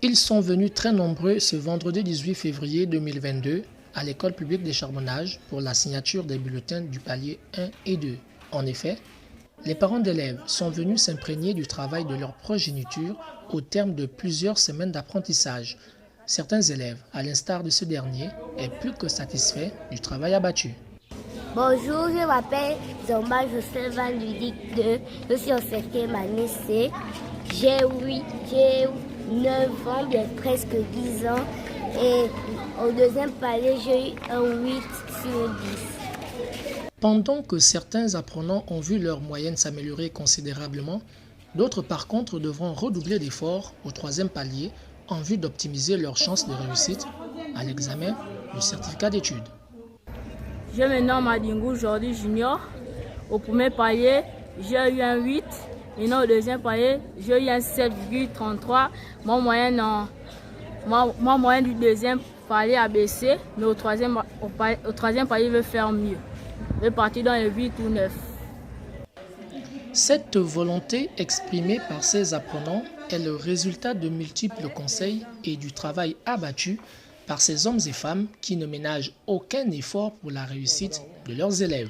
Ils sont venus très nombreux ce vendredi 18 février 2022 à l'école publique des Charbonnages pour la signature des bulletins du palier 1 et 2. En effet, les parents d'élèves sont venus s'imprégner du travail de leur progéniture au terme de plusieurs semaines d'apprentissage. Certains élèves, à l'instar de ce dernier, est plus que satisfaits du travail abattu. Bonjour, je m'appelle Zomba Joseph Van Ludic 2, je suis en 5e année C. J'ai 9 ans, bien presque 10 ans. Et au deuxième palier, j'ai eu un 8 sur 10. Pendant que certains apprenants ont vu leur moyenne s'améliorer considérablement, d'autres par contre devront redoubler d'efforts au troisième palier en vue d'optimiser leurs chances de réussite à l'examen du certificat d'études. Je me nomme Adingou Jordi Junior. Au premier palier, j'ai eu un 8. Maintenant, au deuxième palier, j'ai eu un 7,33. Mon moyenne du deuxième palier a baissé, mais au troisième palier, je vais faire mieux. Je vais partir dans les 8 ou 9. Cette volonté exprimée par ces apprenants est le résultat de multiples conseils et du travail abattu par ces hommes et femmes qui ne ménagent aucun effort pour la réussite de leurs élèves.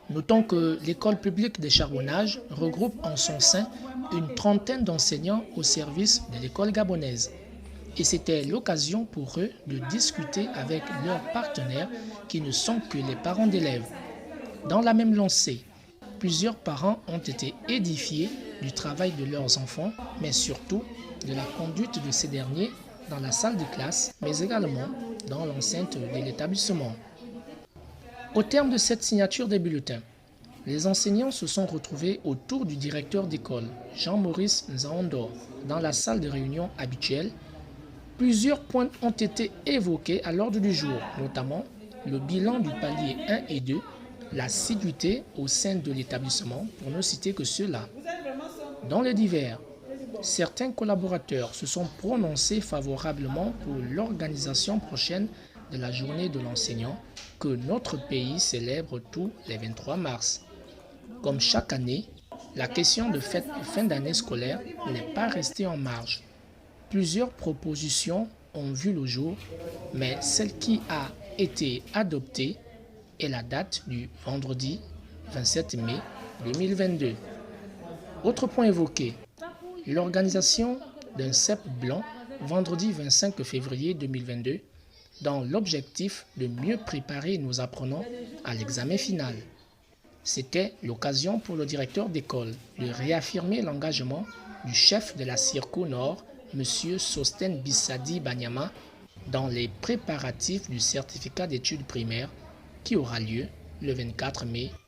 Notons que l'école publique des Charbonnages regroupe en son sein une trentaine d'enseignants au service de l'école gabonaise. Et c'était l'occasion pour eux de discuter avec leurs partenaires qui ne sont que les parents d'élèves. Dans la même lancée, plusieurs parents ont été édifiés du travail de leurs enfants, mais surtout de la conduite de ces derniers dans la salle de classe, mais également dans l'enceinte de l'établissement. Au terme de cette signature des bulletins, les enseignants se sont retrouvés autour du directeur d'école, Jean-Maurice Nzaondo, dans la salle de réunion habituelle. Plusieurs points ont été évoqués à l'ordre du jour, notamment le bilan du palier 1 et 2, l'assiduité au sein de l'établissement, pour ne citer que ceux-là. Dans les divers, certains collaborateurs se sont prononcés favorablement pour l'organisation prochaine de la journée de l'enseignant que notre pays célèbre tous les 23 mars. Comme chaque année, la question de fête de fin d'année scolaire n'est pas restée en marge. Plusieurs propositions ont vu le jour, mais celle qui a été adoptée est la date du vendredi 27 mai 2022. Autre point évoqué, l'organisation d'un CEP blanc vendredi 25 février 2022 dans l'objectif de mieux préparer nos apprenants à l'examen final. C'était l'occasion pour le directeur d'école de réaffirmer l'engagement du chef de la Circo Nord, M. Sosten Bissadi Banyama, dans les préparatifs du certificat d'études primaires qui aura lieu le 24 mai